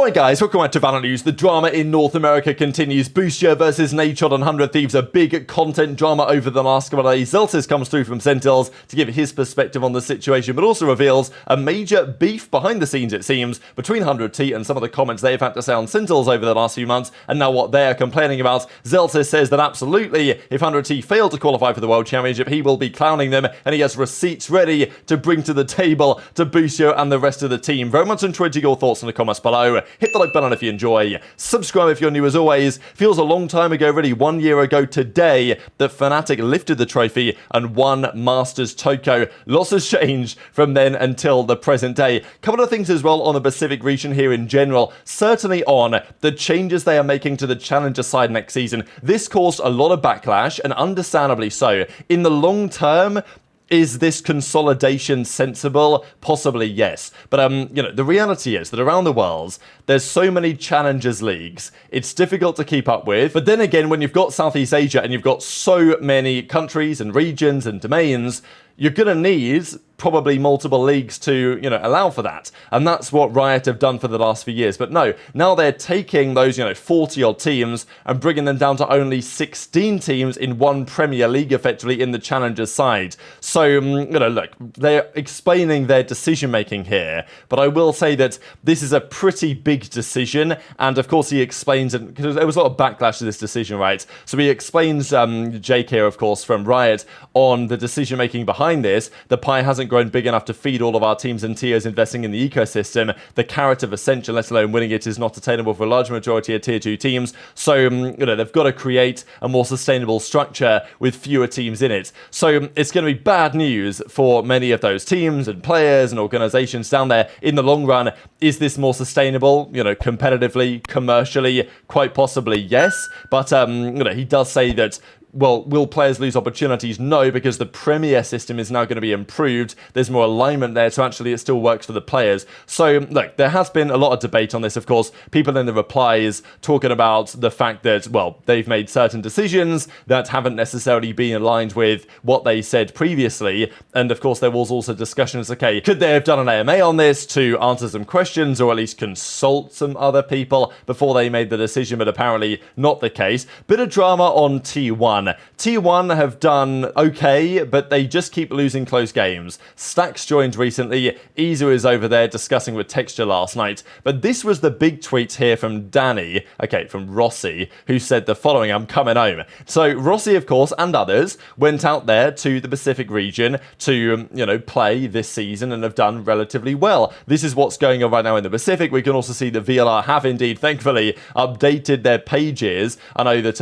Alright guys, welcome back to VALORANT News. The drama in North America continues. Boostio versus Nadeshot on 100 Thieves, a big content drama over the last couple of days. Zellsis comes through from Sentinels to give his perspective on the situation, but also reveals a major beef behind the scenes, it seems, between 100T and some of the comments they've had to say on Sentinels over the last few months, and now what they're complaining about. Zellsis says that absolutely, if 100T fail to qualify for the World Championship, he will be clowning them, and he has receipts ready to bring to the table to Boostio and the rest of the team. Very much enjoyed your thoughts in the comments below. Hit the like button if you enjoy. Subscribe if you're new as always. Feels a long time ago, really 1 year ago today, that Fnatic lifted the trophy and won Masters Tokyo. Lots has changed from then until the present day. Couple of things as well on the Pacific region here in general. Certainly on the changes they are making to the Challenger side next season. This caused a lot of backlash, and understandably so. In the long term, is this consolidation sensible? Possibly yes. But, the reality is that around the world, there's so many Challengers leagues, it's difficult to keep up with. But then again, when you've got Southeast Asia and you've got so many countries and regions and domains, you're going to need probably multiple leagues to, allow for that. And that's what Riot have done for the last few years. But no, now they're taking those, 40-odd teams and bringing them down to only 16 teams in one Premier League, effectively, in the Challengers side. So, look, they're explaining their decision-making here. But I will say that this is a pretty big decision. And, of course, he explains it, because there was a lot of backlash to this decision, right? So he explains, Jake here, of course, from Riot, on the decision-making behind this. The pie hasn't grown big enough to feed all of our teams and tiers investing in the ecosystem. The carrot of Ascension, let alone winning it, is not attainable for a large majority of tier 2 teams. So, they've got to create a more sustainable structure with fewer teams in it. So it's going to be bad news for many of those teams and players and organizations down there in the long run. Is this more sustainable, competitively, commercially? Quite possibly, yes. But, he does say that, well, will players lose opportunities? No, because the Premier system is now going to be improved. There's more alignment there, so actually it still works for the players. So, look, there has been a lot of debate on this, of course. People in the replies talking about the fact that, well, they've made certain decisions that haven't necessarily been aligned with what they said previously. And, of course, there was also discussions, okay, could they have done an AMA on this to answer some questions or at least consult some other people before they made the decision? But apparently not the case. Bit of drama on T1. T1 have done okay, but they just keep losing close games. Stacks joined recently. Izu is over there discussing with Texture last night. But this was the big tweet here from Danny, from Rossy, who said the following: I'm coming home. So Rossy, of course, and others went out there to the Pacific region to, play this season and have done relatively well. This is what's going on right now in the Pacific. We can also see that VLR have indeed, thankfully, updated their pages. I know that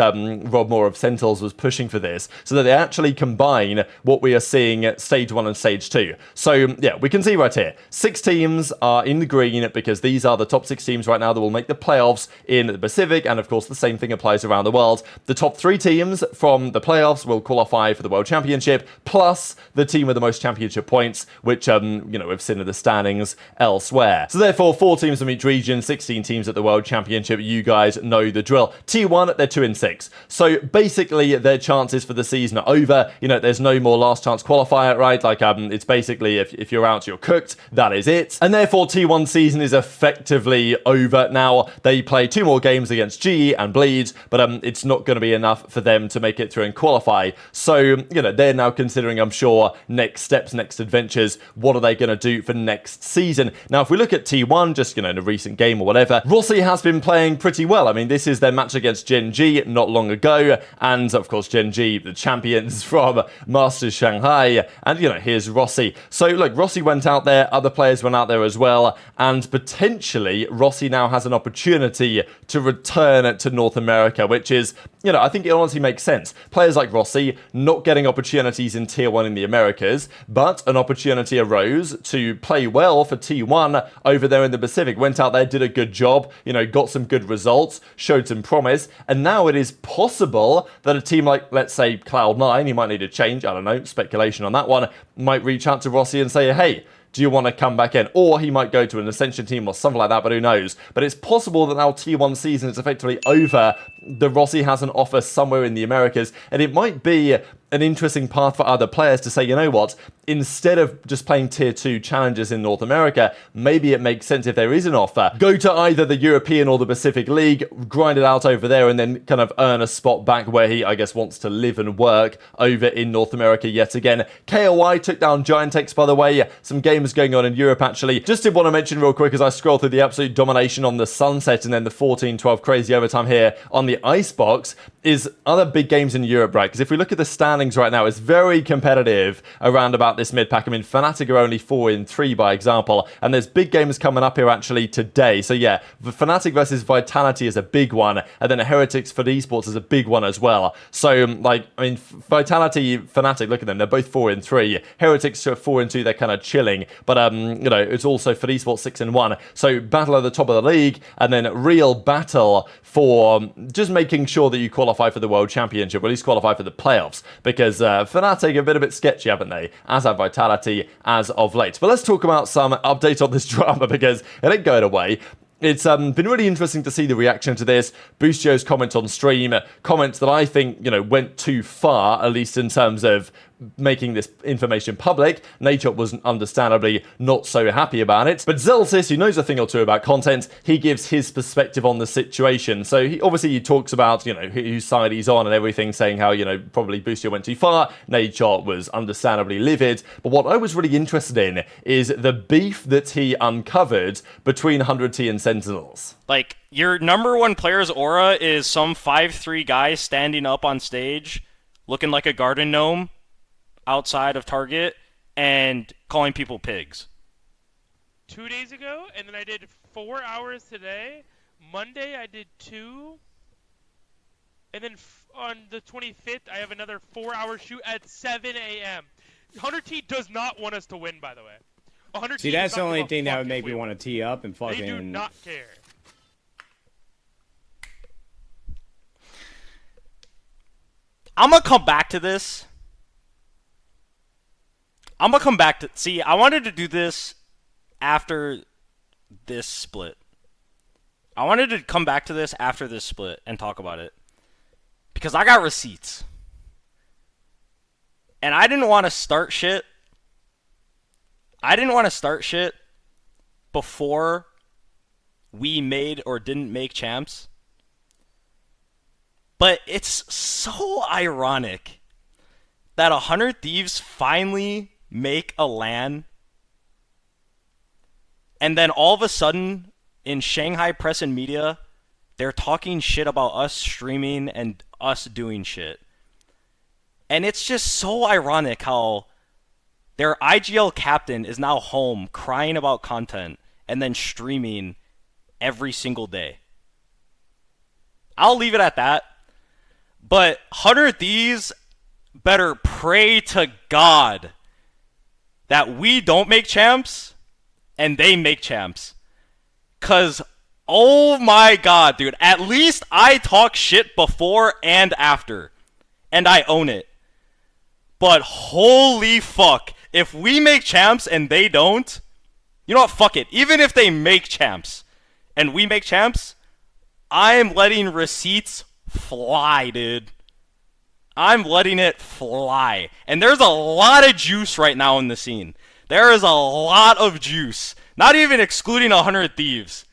Rob Moore of Sentinels was pushing for this, so that they actually combine what we are seeing at Stage 1 and Stage 2. So, yeah, we can see right here, 6 teams are in the green because these are the top 6 teams right now that will make the playoffs in the Pacific, and of course the same thing applies around the world. The top 3 teams from the playoffs will qualify for the World Championship, plus the team with the most championship points, which, we've seen in the standings elsewhere. So therefore, 4 teams from each region, 16 teams at the World Championship. You guys know the drill. T1, they're 2-6. So basically, their chances for the season are over. There's no more last chance qualifier, right? It's basically if you're out, you're cooked. That is it. And therefore, T1 season is effectively over now. They play 2 more games against G and Bleed, but it's not going to be enough for them to make it through and qualify. So, they're now considering, I'm sure, next steps, next adventures. What are they going to do for next season? Now, if we look at T1, just, in a recent game or whatever, Rossy has been playing pretty well. I mean, this is their match against Gen.G not long ago, and of course Gen.G, the champions from Masters Shanghai, and here's Rossy. So look, Rossy went out there, other players went out there as well, and potentially Rossy now has an opportunity to return to North America, which is, I think it honestly makes sense. Players like Rossy not getting opportunities in Tier 1 in the Americas, but an opportunity arose to play well for T1 over there in the Pacific. Went out there, did a good job, got some good results, showed some promise, and now it is possible that a team like, let's say, Cloud9, he might need a change, I don't know, speculation on that one, might reach out to Rossy and say, hey, do you want to come back in? Or he might go to an Ascension team or something like that, but who knows? But it's possible that now T1 season is effectively over. The Rossy has an offer somewhere in the Americas, and it might be an interesting path for other players to say, you know what, instead of just playing tier 2 challenges in North America, maybe it makes sense if there is an offer, go to either the European or the Pacific League, grind it out over there, and then kind of earn a spot back where he, I guess, wants to live and work over in North America yet again. KOI took down Giantex, by the way. Some games going on in Europe, actually. Just did want to mention real quick as I scroll through the absolute domination on the Sunset and then the 14-12 crazy overtime here on the Icebox, is other big games in Europe, right? Because if we look at the standings right now, it's very competitive around about this mid-pack. I mean, Fnatic are only 4-3 by example, and there's big games coming up here actually today. So yeah, Fnatic versus Vitality is a big one, and then Heretics for esports is a big one as well. So like, I mean, Vitality, Fnatic, look at them, they're both 4-3. Heretics are 4-2, they're kind of chilling, but you know, it's also for esports 6-1. So battle at the top of the league, and then real battle for just making sure that you qualify for the World Championship, or at least qualify for the playoffs, because Fnatic have been a bit sketchy, haven't they? As have Vitality as of late. But let's talk about some update on this drama, because it ain't going away. It's been really interesting to see the reaction to this. Boostio's comment on stream, comments that I think, you know, went too far, at least in terms of making this information public. Nature was understandably not so happy about it. But Zellsis, who knows a thing or two about content, he gives his perspective on the situation. So he talks about, you know, whose side he's on and everything, saying how, you know, probably Boostio went too far. Nature was understandably livid. But what I was really interested in is the beef that he uncovered between 100T and Sentinels. Like, your number one player's aura is some 5'3" guy standing up on stage looking like a garden gnome outside of Target and calling people pigs. 2 days ago, and then I did 4 hours today. Monday I did 2. And then on the 25th, I have another 4-hour shoot at 7 a.m. 100T does not want us to win, by the way. 100T See, that's the only thing that would make me want to tee up and fucking... They do not care. I'm gonna come back to this. See, I wanted to do this after this split. I wanted to come back to this after this split and talk about it. Because I got receipts. And I didn't want to start shit. Before we made or didn't make champs. But it's so ironic that 100 Thieves finally make a LAN, and then all of a sudden in Shanghai press and media they're talking shit about us streaming and us doing shit. And it's just so ironic how their IGL captain is now home crying about content and then streaming every single day. I'll leave it at that. But 100 Thieves better pray to God that we don't make champs and they make champs. Cause, oh my God, dude, at least I talk shit before and after. And I own it. But holy fuck, if we make champs and they don't, you know what, fuck it. Even if they make champs and we make champs, I'm letting receipts fly, dude. I'm letting it fly. And there's a lot of juice right now in the scene. There is a lot of juice. Not even excluding 100 Thieves.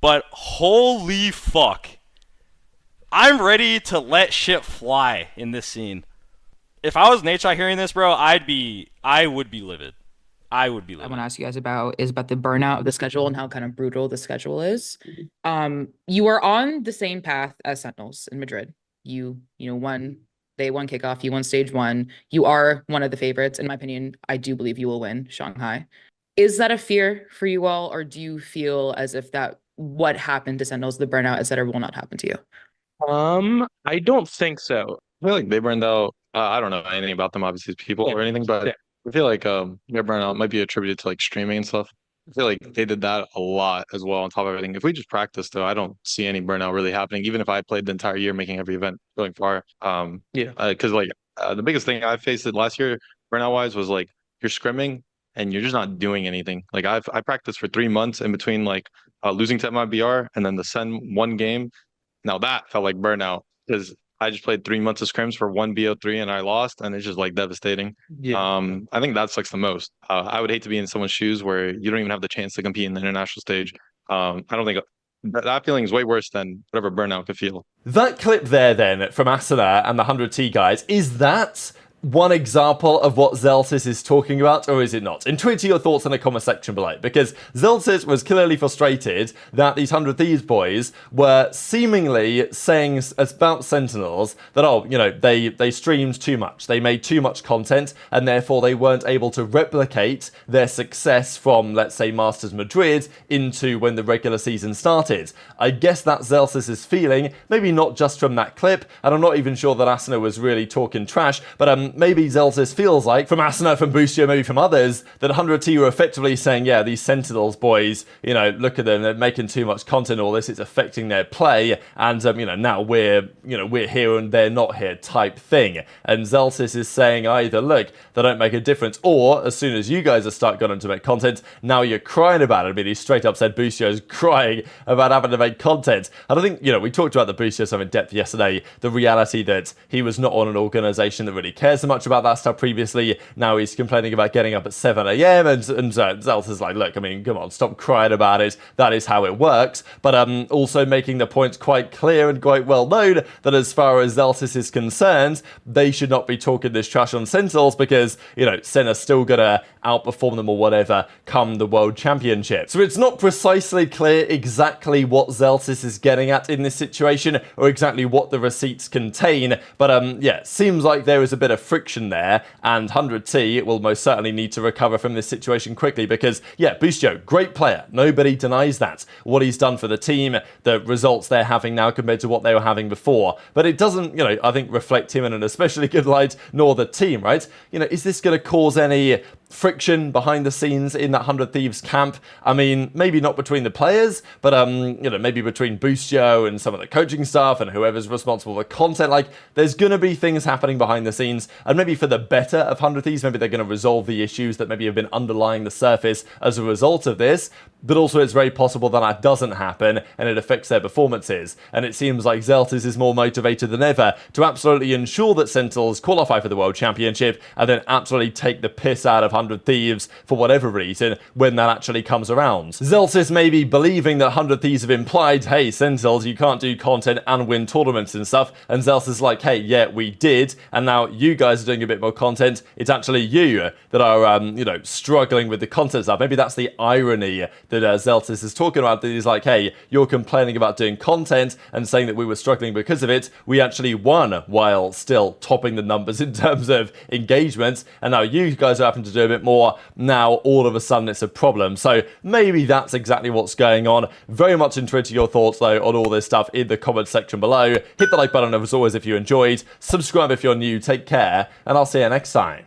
But holy fuck. I'm ready to let shit fly in this scene. If I was Nature hearing this, bro, I would be livid. I would be livid. I want to ask you guys about the burnout of the schedule and how kind of brutal the schedule is. You are on the same path as Sentinels in Madrid. You won day one kickoff, you won stage one. You are one of the favorites. In my opinion, I do believe you will win Shanghai. Is that a fear for you all, or do you feel as if that what happened to Sentinels, the burnout, etc., will not happen to you? I don't think so. I feel like they burned out. I don't know anything about them, obviously, as people or anything, but I feel like their burnout might be attributed to like streaming and stuff. I feel like they did that a lot as well on top of everything. If we just practice, though, I don't see any burnout really happening, even if I played the entire year making every event going far. Because the biggest thing I faced it last year, burnout wise, was like you're scrimming and you're just not doing anything. Like I practiced for 3 months in between like losing to my BR and then the Sen one game. Now that felt like burnout because I just played 3 months of scrims for one BO3 and I lost, and it's just like devastating. I think that sucks the most. I would hate to be in someone's shoes where you don't even have the chance to compete in the international stage. I don't think that feeling is way worse than whatever burnout could feel. That clip there then from Asuna and the 100T guys, is that one example of what Zellsis is talking about, or is it not? And tweet your thoughts in the comment section below, because Zellsis was clearly frustrated that these 100 Thieves boys were seemingly saying about Sentinels that, oh, you know, they streamed too much, they made too much content, and therefore they weren't able to replicate their success from, let's say, Masters Madrid into when the regular season started. I guess that's Zellsis' feeling, maybe not just from that clip, and I'm not even sure that Asuna was really talking trash, but maybe Zellsis feels like, from Asuna, from Boostio, maybe from others, that 100T were effectively saying, yeah, these Sentinels boys, you know, look at them, they're making too much content, all this, it's affecting their play, and, you know, now we're here and they're not here type thing. And Zellsis is saying either, look, they don't make a difference, or as soon as you guys are start going to make content, now you're crying about it. I mean, he straight up said Boostio's crying about having to make content. And I think, you know, we talked about the Boostio stuff in depth yesterday, the reality that he was not on an organization that really cares so much about that stuff previously. Now he's complaining about getting up at 7 a.m. and Zellsis is like, look, I mean, come on, stop crying about it. That is how it works. But also making the point quite clear and quite well known that as far as Zellsis is concerned, they should not be talking this trash on Sentinels because, you know, Sen are still gonna outperform them or whatever come the World Championship. So it's not precisely clear exactly what Zellsis is getting at in this situation or exactly what the receipts contain, but yeah, seems like there is a bit of friction there, and 100T will most certainly need to recover from this situation quickly because, yeah, Boostio, great player, nobody denies that. What he's done for the team, the results they're having now compared to what they were having before, but it doesn't, you know, I think reflect him in an especially good light, nor the team, right? You know, is this going to cause any friction behind the scenes in that 100 Thieves camp? I mean, maybe not between the players, but you know, maybe between Boostio and some of the coaching staff and whoever's responsible for content. Like, there's gonna be things happening behind the scenes, and maybe for the better of 100 Thieves, maybe they're gonna resolve the issues that maybe have been underlying the surface as a result of this, but also it's very possible that that doesn't happen and it affects their performances. And it seems like Zellsis is more motivated than ever to absolutely ensure that Sentinels qualify for the World Championship and then absolutely take the piss out of 100 Thieves for whatever reason when that actually comes around. Zellsis may be believing that 100 Thieves have implied, hey, Sentinels, you can't do content and win tournaments and stuff, and Zellsis is like, hey, yeah, we did, and now you guys are doing a bit more content. It's actually you that are, you know, struggling with the content stuff. Maybe that's the irony that Zellsis is talking about, that he's like, hey, you're complaining about doing content and saying that we were struggling because of it. We actually won while still topping the numbers in terms of engagement, and now you guys are having to do a bit more. Now all of a sudden it's a problem. So maybe that's exactly what's going on. Very much intrigued to your thoughts though on all this stuff in the comment section below. Hit the like button as always if you enjoyed. Subscribe if you're new. Take care, and I'll see you next time.